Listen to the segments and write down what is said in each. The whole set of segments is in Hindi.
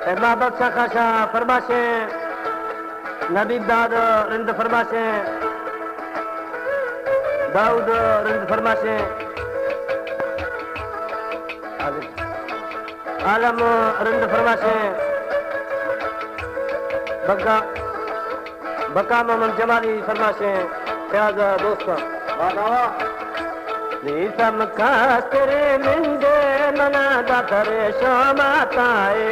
बाबक शाखा फरमाशे नबी दाद रिंद फरमाशे दाऊद रिंद फरमाशे आलम रिंद फरमाशे बग्गा बका मोहम्मद जमाली फरमाशे फयाज दोस्त नीसम खास्tere मिंदे मना दातरे शोमाताए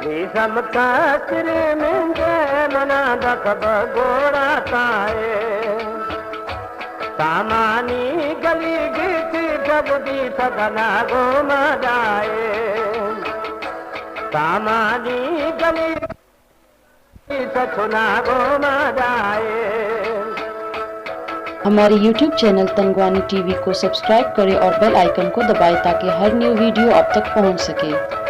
नीसम खास्tere मिंदे मना दातब गोड़ा ताए सामानी गली गीती जबदी सदना घुमा जाए सामानी गली सचुना घुमा जाए। हमारे YouTube चैनल तंगवानी टीवी को सब्सक्राइब करें और बेल आइकन को दबाएं ताकि हर न्यू वीडियो आप तक पहुंच सके।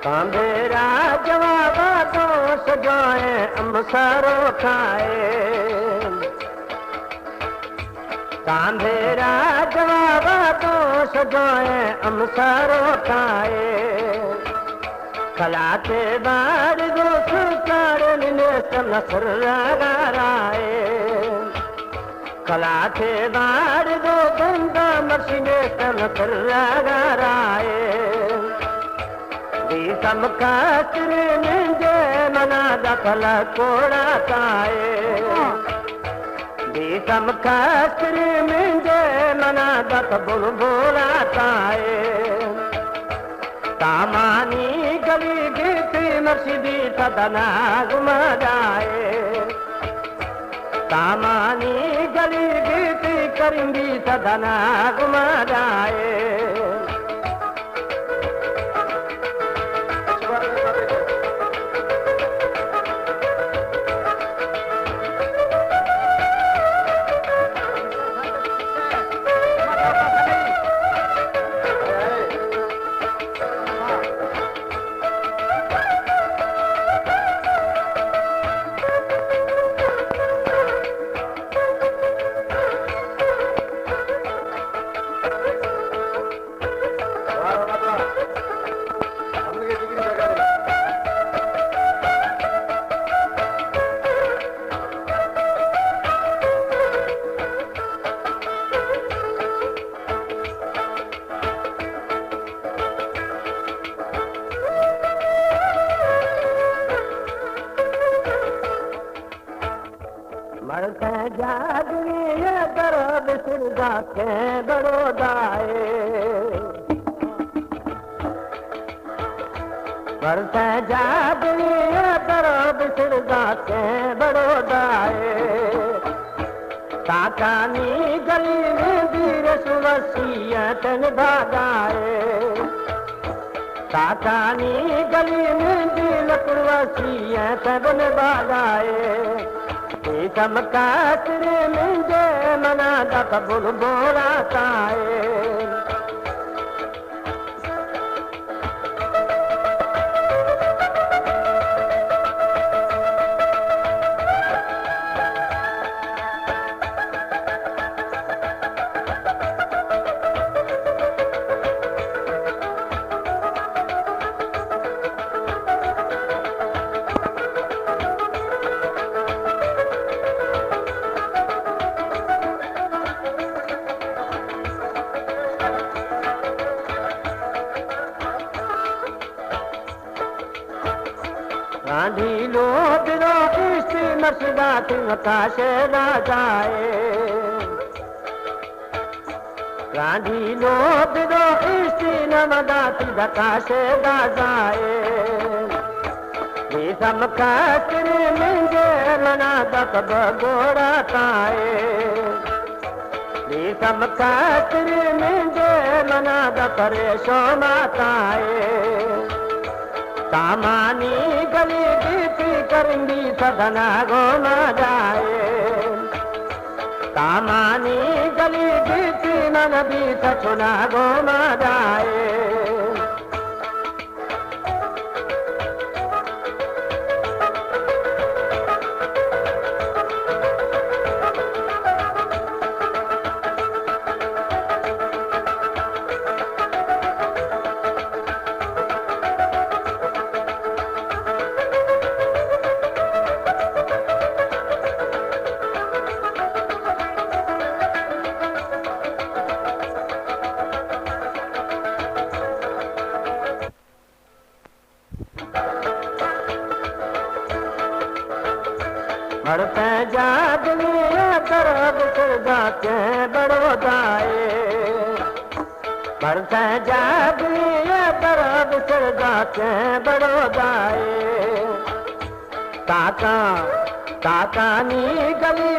कांधेरा जवाब तो सजाए अमसरो खाए कांधेरा जवाब तो सजाए अमसरो खाए खलाते बार दोस्त कारण नसर लगाए खलाते बार दो गंगा मशीने नसर लगाए सम खास्tere मिंदे मना दखल कोड़ा ताए सम खास्tere मिंदे मना दख बुलबुला ताए तामानी गली गीती मर्शिदी सदना घुमा जाए तामानी गली गीती करिंदी सदना घुमा जाए। मरते जागनी करो बिसर जाते बड़ोदाए मरते जागनी करो बिसर जाते बड़ोदाए काकानी गली में वीर सुवसियत निभाए काकानी गली में वीर सुवसियत निभाए सम खास्tere मिंदे मना दख बुलबुला ताए गांधी लो बिरो इसी मसदा नकाशे ना जाए गांधी लो बिरो इसी नमदाती नकाशे ना जाए सम खास्tere मिंदे मना दख गोड़ा ताए सम खास्tere मिंदे मना दख रेशो माताए सामानी गली गीती करेंगी सदना घुमा जाए तामानी गली बीती मन बीत चुना गोमा जाए बढ़ते जागनी तरफ फिर जाते बड़ोदाए बढ़ते जागनी तरफ फिर जाते बड़ोदाए ताका ताका नी गली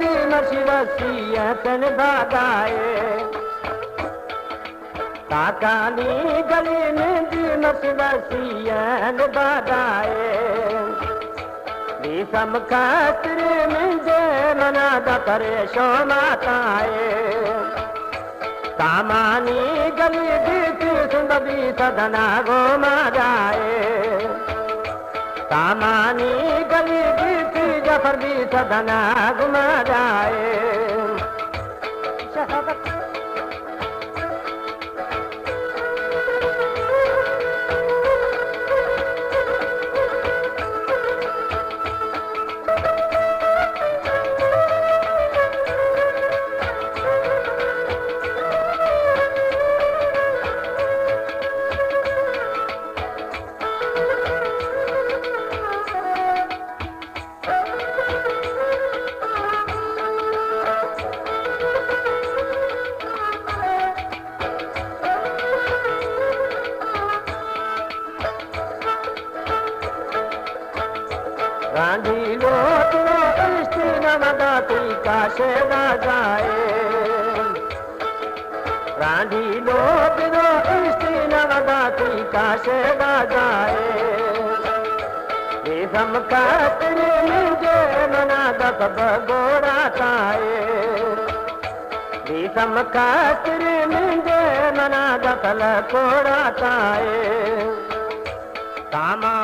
दी नसीबसियतन बागाए ताका नी गली दी नसीबसियन बागाए सम खातिर मुंहिंजे मना द करे शो माताए सामानी गली बीती सुंदरी सदना गो माराए सामानी गली बीती जफर भी सदना घुमा जाए रांधी लोट इष्टी नवदाती काशे ना जाए रांधी लोट इष्टी नवदाती काशे ना जाए बेसम खातिर मुझे मना दस बगोड़ा ताए बेसम खातिर मुझे मना दस लकोड़ा ताए तामा